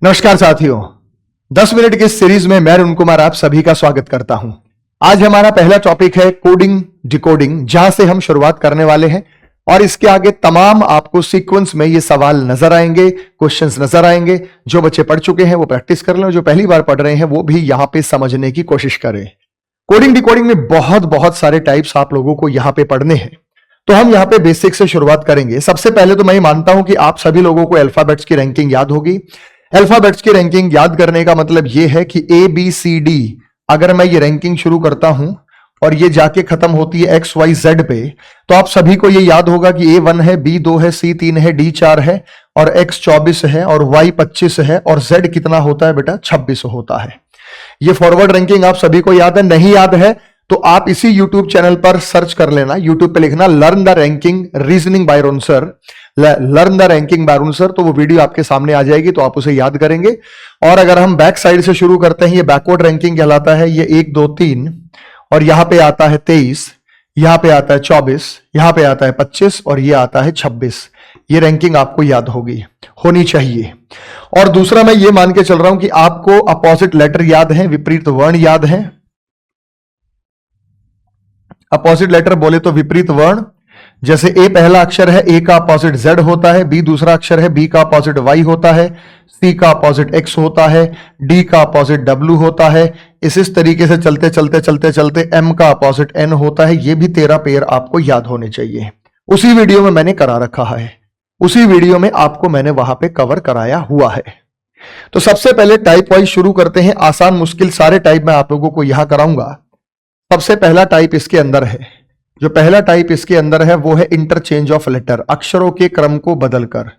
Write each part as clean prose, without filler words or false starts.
नमस्कार साथियों, 10 मिनट की इस सीरीज में मैं अरुण कुमार आप सभी का स्वागत करता हूं। आज हमारा पहला टॉपिक है कोडिंग डिकोडिंग, जहां से हम शुरुआत करने वाले हैं और इसके आगे तमाम आपको सीक्वेंस में ये सवाल नजर आएंगे, क्वेश्चंस नजर आएंगे। जो बच्चे पढ़ चुके हैं वो प्रैक्टिस कर लें, जो पहली बार पढ़ रहे हैं वो भी यहां पे समझने की कोशिश करें। कोडिंग डिकोडिंग में बहुत बहुत सारे टाइप्स आप लोगों को यहां पे पढ़ने हैं, तो हम यहां पे बेसिक से शुरुआत करेंगे। सबसे पहले तो मैं मानता हूं कि आप सभी लोगों को अल्फाबेट्स की रैंकिंग याद होगी। अल्फाबेट्स की रैंकिंग याद करने का मतलब यह है कि ए बी सी डी, अगर मैं ये रैंकिंग शुरू करता हूं और ये जाके खत्म होती है एक्स वाई जेड पे, तो आप सभी को ये याद होगा कि ए 1 है, बी 2 है, सी 3 है, डी 4 है और एक्स 24 है और वाई 25 है और जेड कितना होता है बेटा 26 होता है। ये फॉरवर्ड रैंकिंग आप सभी को याद है। नहीं याद है तो आप इसी यूट्यूब चैनल पर सर्च कर लेना, यूट्यूब पे लिखना learn the ranking reasoning bye Arun sir, learn the ranking bye Arun sir, तो वो वीडियो आपके सामने आ जाएगी, तो आप उसे याद करेंगे। और अगर हम बैक साइड से शुरू करते हैं, ये बैकवर्ड रैंकिंग कहलाता है। ये 1 2 3 और यहां पे आता है 23, यहां पे आता है 24, यहां पे आता है 25 और ये आता है 26। ये रैंकिंग आपको याद होनी चाहिए। और दूसरा मैं ये मान के चल रहा हूं कि आपको अपोजिट लेटर याद है, विपरीत वर्ण याद है। अपोजिट लेटर बोले तो विपरीत वर्ण, जैसे ए पहला अक्षर है, ए का अपोजिट जेड होता है, बी दूसरा अक्षर है, बी का अपोजिट वाई होता है, सी का अपोजिट एक्स होता है, डी का अपोजिट डब्ल्यू होता है। इस तरीके से चलते चलते चलते चलते एम का अपोजिट एन होता है। ये भी 13 पेयर आपको याद होने चाहिए। उसी वीडियो में मैंने करा रखा है, उसी वीडियो में आपको मैंने वहां पे कवर कराया हुआ है। तो सबसे पहले टाइप वाइज शुरू करते हैं। आसान मुश्किल सारे टाइप मैं आप लोगों को यहां कराऊंगा। सबसे पहला टाइप इसके अंदर है, जो पहला टाइप इसके अंदर है वो है इंटरचेंज ऑफ लेटर, अक्षरों के क्रम को बदलकर,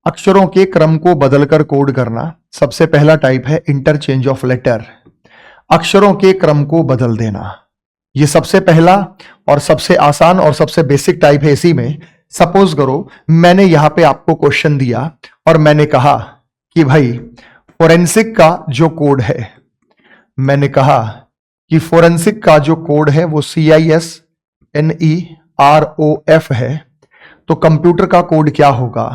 अक्षरों के क्रम को बदलकर कोड करना। सबसे पहला टाइप है इंटरचेंज ऑफ लेटर, अक्षरों के क्रम को बदल देना। ये सबसे पहला और सबसे आसान और सबसे बेसिक टाइप है। इसी में सपोज करो मैंने यहां पे आपको क्वेश्चन दिया और मैंने कहा कि भाई फोरेंसिक का जो कोड है, मैंने कहा कि फोरेंसिक का जो कोड है वो CISNEROF है, तो कंप्यूटर का कोड क्या होगा?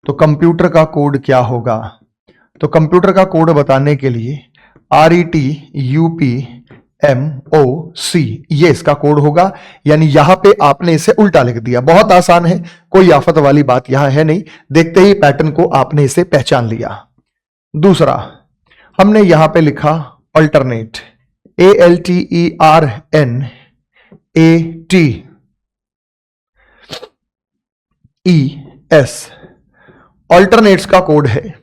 तो कंप्यूटर का कोड क्या होगा? तो कंप्यूटर का कोड बताने के लिए RETUPMOC ये इसका कोड होगा। यानी यहां पे आपने इसे उल्टा लिख दिया। बहुत आसान है, कोई आफत वाली बात यहां है नहीं। देखते ही पैटर्न को आपने इसे पहचान लिया। दूसरा हमने यहां पे लिखा अल्टरनेट, ALTERNATES, अल्टरनेट्स का कोड है।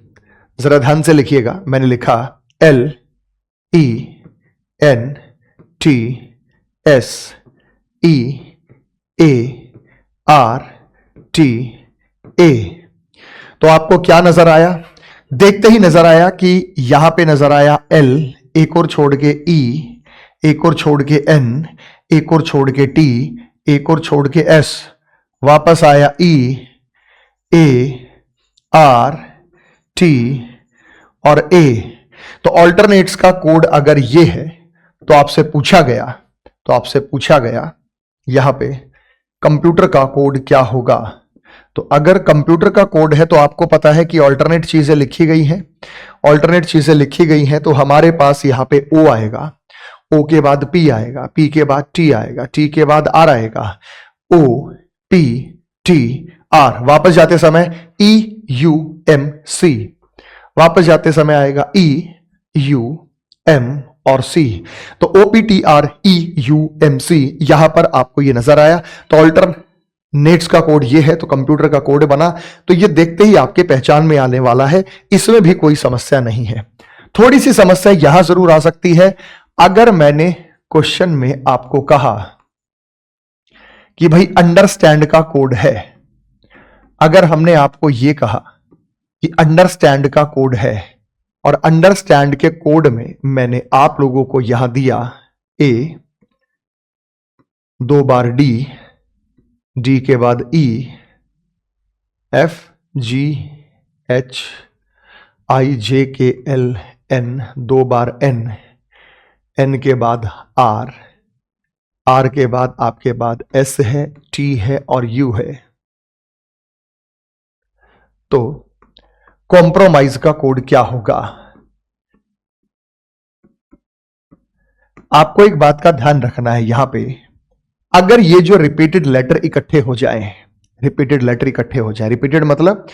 जरा ध्यान से लिखिएगा, मैंने लिखा LENTSEARTA। तो आपको क्या नजर आया? देखते ही नजर आया कि यहां पे नजर आया L, एक और छोड़ के E, एक और छोड़ के N, एक और छोड़ के T, एक और छोड़ के S, वापस आया E, A, R, T और A। तो अल्टरनेट्स का कोड अगर ये है तो आपसे पूछा गया यहां पे कंप्यूटर का कोड क्या होगा। तो अगर कंप्यूटर का कोड है तो आपको पता है कि अल्टरनेट चीजें लिखी गई हैं, अल्टरनेट चीजें लिखी गई हैं, तो हमारे पास यहां पे O आएगा, O के बाद P आएगा, P के बाद T आएगा, T के बाद R आएगा, O P T R। वापस जाते समय EUMC, वापस जाते समय आएगा EUM और C। तो OPTR EUMC यहां पर आपको ये नजर आया। तो अल्टरनेट्स का कोड ये है, तो कंप्यूटर का कोड बना। तो ये देखते ही आपके पहचान में आने वाला है, इसमें भी कोई समस्या नहीं है। थोड़ी सी समस्या यहां जरूर आ सकती है, अगर मैंने क्वेश्चन में आपको कहा कि भाई अंडरस्टैंड का कोड है, अगर हमने आपको यह कहा कि अंडरस्टैंड का कोड है और अंडरस्टैंड के कोड में मैंने आप लोगों को यहां दिया A, 2 बार D, D के बाद E, F G H I J K L N, 2 bar N, N के बाद R, R के बाद आपके बाद S है, T है और U है। तो कॉम्प्रोमाइज का कोड क्या होगा? आपको एक बात का ध्यान रखना है यहां पे, अगर ये जो रिपीटेड लेटर इकट्ठे हो जाए, रिपीटेड मतलब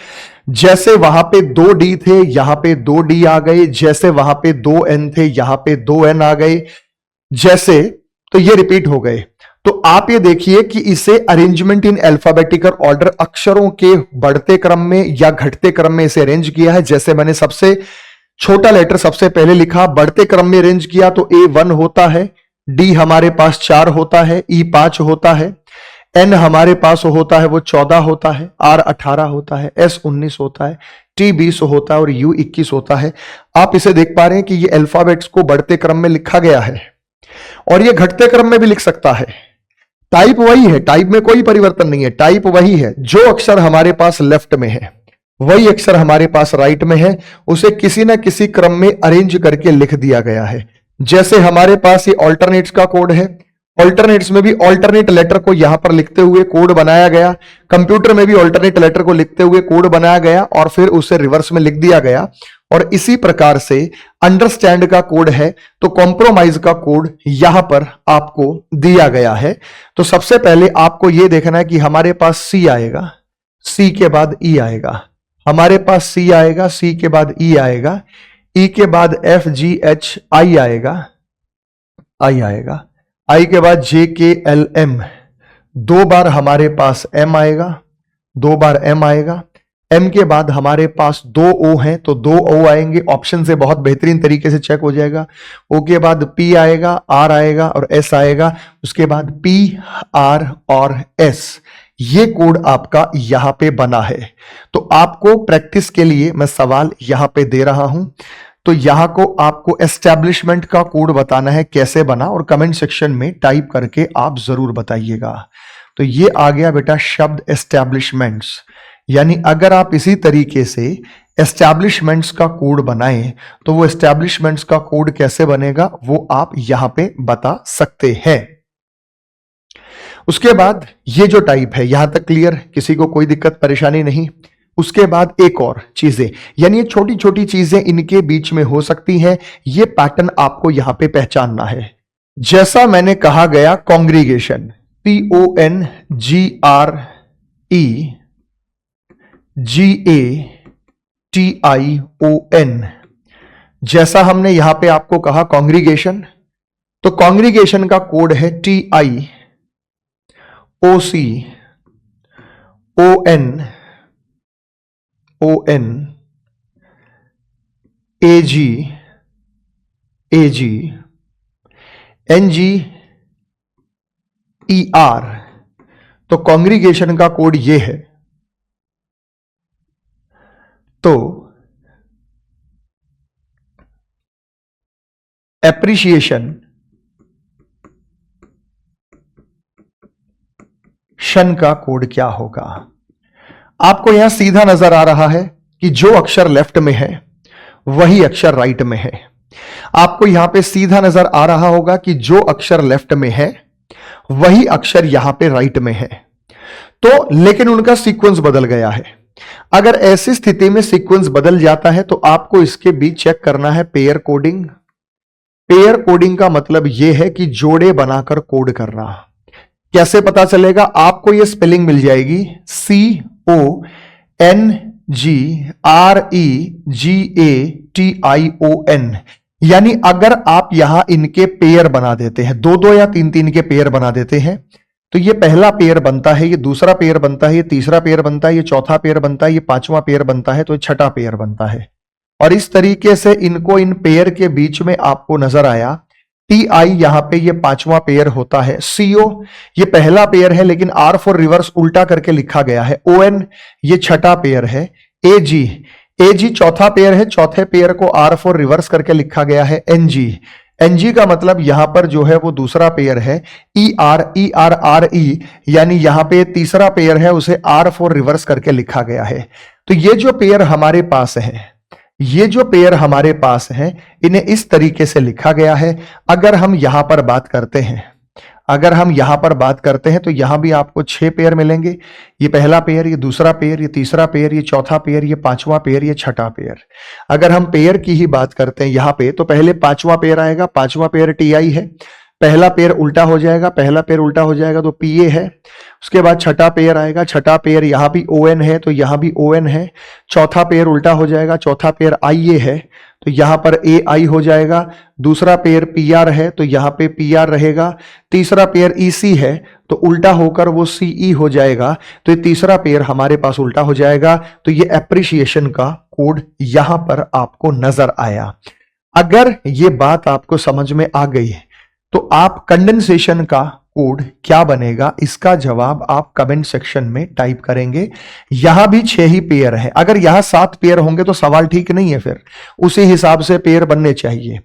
जैसे वहां पे 2D थे यहां पे 2D आ गए, जैसे वहां पे 2N थे यहां पे 2N आ गए, जैसे, तो ये रिपीट हो गए। तो आप ये देखिए कि इसे अरेंजमेंट इन अल्फाबेटिकल ऑर्डर, अक्षरों के बढ़ते क्रम में या घटते क्रम में इसे अरेंज किया है। जैसे मैंने सबसे छोटा लेटर सबसे पहले लिखा, बढ़ते क्रम में अरेंज किया तो A 1 होता है, D हमारे पास 4 होता है, E 5 होता है, N हमारे पास होता है वो 14 होता है, R 18 होता है, S 19 होता है, T 20 होता है और U 21 होता है। आप इसे देख पा रहे हैं कि ये अल्फाबेट्स को बढ़ते क्रम में लिखा गया है और ये घटते क्रम में भी लिख सकता है। टाइप वही है, टाइप में कोई परिवर्तन नहीं है, टाइप वही है। जो अक्षर हमारे पास लेफ्ट में है वही अक्षर हमारे पास राइट में है, उसे किसी ना किसी क्रम में अरेंज करके लिख दिया गया है। जैसे हमारे पास ये ऑल्टरनेट्स का कोड है, ऑल्टरनेट्स में भी ऑल्टरनेट लेटर को यहां पर लिखते हुए कोड बनाया गया, कंप्यूटर में भी ऑल्टरनेट लेटर को लिखते हुए कोड बनाया गया और फिर उसे रिवर्स में लिख दिया गया। और इसी प्रकार से अंडरस्टैंड का कोड है तो कॉम्प्रोमाइज का कोड यहां पर आपको दिया गया है। तो सबसे पहले आपको यह देखना है कि हमारे पास C आएगा, C के बाद E आएगा, हमारे पास C आएगा, C के बाद E आएगा, E के बाद F G H I आएगा, I के बाद J K L M, 2 बार हमारे पास M आएगा, 2 बार M आएगा, M के बाद हमारे पास 2 O हैं तो 2 O आएंगे, ऑप्शन से बहुत बेहतरीन तरीके से चेक हो जाएगा। O के बाद P आएगा, R आएगा और S आएगा, उसके बाद P, R और S। ये कोड आपका यहां पे बना है। तो आपको प्रैक्टिस के लिए मैं सवाल यहां पे दे रहा हूं, तो यहां को आपको एस्टैब्लिशमेंट का कोड बताना है कैसे बना और कमेंट सेक्शन में टाइप करके आप जरूर बताइएगा। तो ये आ गया बेटा शब्द एस्टैब्लिशमेंट्स, यानी अगर आप इसी तरीके से एस्टैब्लिशमेंट्स का कोड बनाएं तो वो एस्टैब्लिशमेंट्स का कोड कैसे बनेगा वो आप यहां पे बता सकते हैं। उसके बाद ये जो टाइप है यहां तक क्लियर, किसी को कोई दिक्कत परेशानी नहीं। उसके बाद एक और चीजें, यानी ये छोटी छोटी चीजें इनके बीच में हो सकती हैं, ये पैटर्न आपको यहां पे पहचानना है। जैसा मैंने कहा गया कॉन्ग्रीगेशन, CONGREGATION, जैसा हमने यहां पे आपको कहा कॉन्ग्रीगेशन, तो कॉन्ग्रीगेशन का कोड है TIOCON AG NGER। तो कॉन्ग्रीगेशन का कोड ये है। तो एप्रिशिएशन शन का कोड क्या होगा? आपको यहां सीधा नजर आ रहा है कि जो अक्षर लेफ्ट में है वही अक्षर राइट में है। आपको यहां पे सीधा नजर आ रहा होगा कि जो अक्षर लेफ्ट में है वही अक्षर यहां पे राइट में है। तो लेकिन उनका सीक्वेंस बदल गया है। अगर ऐसी स्थिति में सीक्वेंस बदल जाता है तो आपको इसके बीच चेक करना है पेयर कोडिंग। पेयर कोडिंग का मतलब यह है कि जोड़े बनाकर कोड करना। कैसे पता चलेगा? आपको यह स्पेलिंग मिल जाएगी CONGREGATION, यानी अगर आप यहां इनके पेयर बना देते हैं, 2-2 या 3-3 के पेयर बना देते हैं, तो ये पहला पेयर बनता है, ये दूसरा पेयर बनता है, ये तीसरा पेयर बनता है, ये चौथा पेयर बनता है, ये पांचवा पेयर बनता है, तो ये छठा पेयर बनता है। और इस तरीके से इनको इन पेयर के बीच में आपको नजर आया TI, यहां पे ये पांचवा पेयर होता है। CO ये पहला पेयर है लेकिन R फॉर रिवर्स उल्टा करके लिखा गया है। ON ये छठा पेयर है। AG चौथा पेयर है, चौथे पेयर को R फॉर रिवर्स करके लिखा गया है। NG का मतलब यहां पर जो है वो दूसरा पेयर है। ERRE यानी यहां पे तीसरा पेयर है, उसे R फॉर रिवर्स करके लिखा गया है। तो ये जो पेयर हमारे पास है, ये जो पेयर हमारे पास हैं, इन्हें इस तरीके से लिखा गया है। अगर हम यहां पर बात करते हैं, अगर हम यहां पर बात करते हैं तो यहां भी आपको 6 पेयर मिलेंगे। ये पहला पेयर, ये दूसरा पेयर, ये तीसरा पेयर, ये चौथा पेयर, ये पांचवा पेयर, ये छठा पेयर। अगर हम पेयर की ही बात करते हैं यहां पे, तो पहले पांचवा पेयर आएगा। पांचवा पेयर टीआई है। पहला पेयर उल्टा हो जाएगा, पहला पेयर उल्टा हो जाएगा तो पीए है। उसके बाद छठा पेयर आएगा। छठा पेयर यहां भी ओएन है तो यहां भी ओएन है। चौथा पेयर उल्टा हो जाएगा, चौथा पेयर आईए है तो यहां पर ए आई हो जाएगा। दूसरा पेयर पीआर है तो यहां पे पीआर रहेगा। तीसरा पेयर ईसी है तो उल्टा होकर वो सीई हो जाएगा। तो ये तीसरा पेयर हमारे पास उल्टा हो जाएगा। तो ये एप्रिसिएशन का कोड यहां पर आपको नजर आया। अगर ये बात आपको समझ में आ गई है तो आप कंडेंसेशन का कोड क्या बनेगा, इसका जवाब आप कमेंट सेक्शन में टाइप करेंगे। यहां भी 6 ही पेयर है। अगर यहां 7 पेयर होंगे तो सवाल ठीक नहीं है, फिर उसी हिसाब से पेयर बनने चाहिए।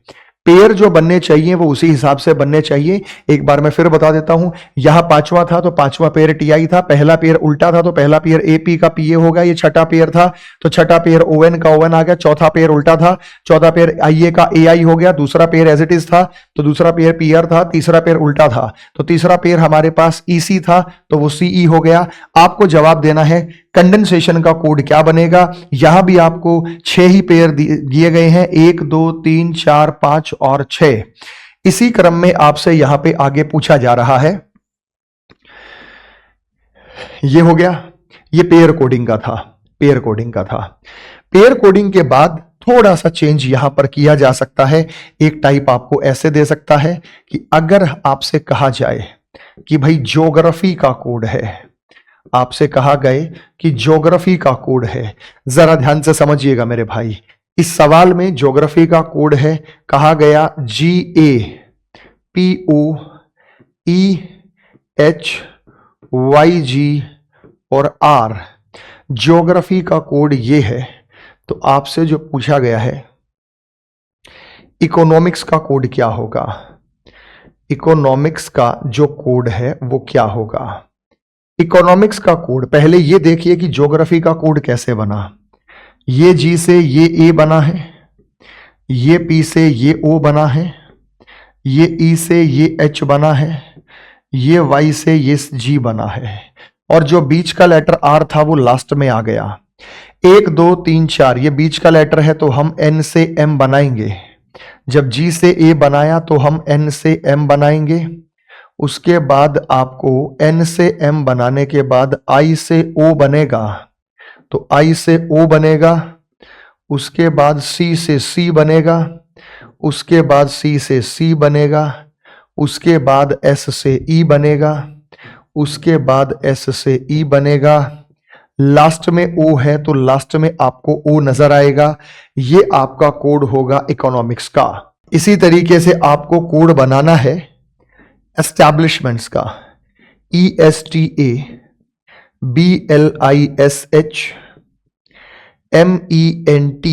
पेयर जो बनने चाहिए वो उसी हिसाब से बनने चाहिए। एक बार मैं फिर बता देता हूं, यहां पांचवा था तो पांचवा पेयर टीआई था। पहला पेयर उल्टा था तो पहला पेयर एपी का पीए होगा। ये छठा पेयर था तो छठा पेयर ओएन का ओएन आ गया। चौथा पेयर उल्टा था, चौथा पेयर आईए का एआई हो गया। दूसरा पेयर एज इट इज था तो दूसरा पेयर पीआर था। तीसरा पेयर उल्टा था तो तीसरा पेयर हमारे पास ईसी था तो वो सीई हो गया। आपको जवाब देना है कंडेंसेशन का कोड क्या बनेगा। यहां भी आपको 6 ही पेयर दिए गए हैं, 1 2 3 4 5 और 6। इसी क्रम में आपसे यहां पे आगे पूछा जा रहा है, ये हो गया, ये पेयर कोडिंग का था। पेयर कोडिंग का था। पेयर कोडिंग के बाद थोड़ा सा चेंज यहां पर किया जा सकता है। एक टाइप आपको ऐसे दे सकता है कि अगर आपसे कहा जाए कि भाई ज्योग्राफी का कोड है, आपसे कहा गए कि ज्योग्राफी का कोड है। जरा ध्यान से समझिएगा मेरे भाई, इस सवाल में ज्योग्राफी का कोड है, कहा गया GAPOEHYG और R। ज्योग्राफी का कोड ये है। तो आपसे जो पूछा गया है इकोनॉमिक्स का कोड क्या होगा, इकोनॉमिक्स का जो कोड है वो क्या होगा। इकोनॉमिक्स का कोड, पहले ये देखिए कि ज्योग्राफी का कोड कैसे बना। ये जी से ये ए बना है, ये पी से ये ओ बना है, ये ई से ये एच बना है, ये वाई से ये जी बना है और जो बीच का लेटर आर था वो लास्ट में आ गया। 1 2 3 4 ये बीच का लेटर है तो हम एन से एम बनाएंगे। जब जी से ए बनाया तो हम एन से एम बनाएंगे। उसके बाद आपको N से M बनाने के बाद I से O बनेगा तो I से O बनेगा। उसके बाद C से C बनेगा। उसके बाद C से C बनेगा। उसके बाद S से E बनेगा। उसके बाद S से E बनेगा। लास्ट में O है तो लास्ट में आपको O नजर आएगा। ये आपका कोड होगा इकोनॉमिक्स का। इसी तरीके से आपको कोड बनाना है एस्टैब्लिशमेंट्स का, ESTABLISHMENT।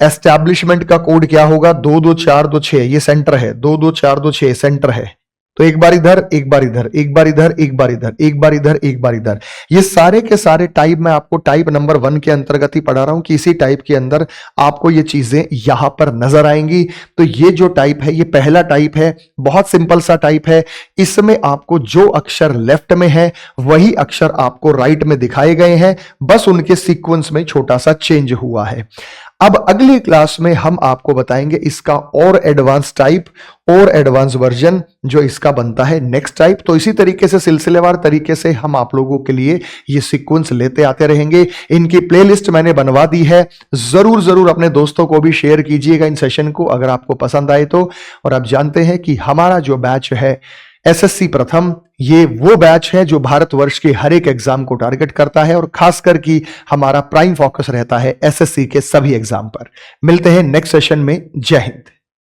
एस्टैब्लिशमेंट का कोड क्या होगा, 2 2 4 2 6, ये सेंटर है, 2 2 4 2 6 सेंटर है। तो एक बार इधर, एक बार इधर, एक बार इधर, एक बार इधर, एक बार इधर, एक बार इधर। ये सारे के सारे टाइप मैं आपको टाइप नंबर 1 के अंतर्गत ही पढ़ा रहा हूं कि इसी टाइप के अंदर आपको ये चीजें यहां पर नजर आएंगी। तो ये जो टाइप है ये पहला टाइप है, बहुत सिंपल सा टाइप है। इसमें आपको जो अक्षर लेफ्ट में है वही अक्षर आपको राइट में दिखाए गए हैं, बस उनके सीक्वेंस में छोटा सा चेंज हुआ है। अब अगली क्लास में हम आपको बताएंगे इसका और एडवांस टाइप और एडवांस वर्जन जो इसका बनता है नेक्स्ट टाइप। तो इसी तरीके से सिलसिलेवार तरीके से हम आप लोगों के लिए ये सीक्वेंस लेते आते रहेंगे। इनकी प्लेलिस्ट मैंने बनवा दी है, जरूर जरूर अपने दोस्तों को भी शेयर कीजिएगा इन सेशन को अगर आपको पसंद आए तो। और आप जानते हैं कि हमारा जो बैच है एसएससी प्रथम, ये वो बैच है जो भारतवर्ष के हर एक एग्जाम को टारगेट करता है और खासकर कि हमारा प्राइम फोकस रहता है एसएससी के सभी एग्जाम पर। मिलते हैं नेक्स्ट सेशन में। जय हिंद।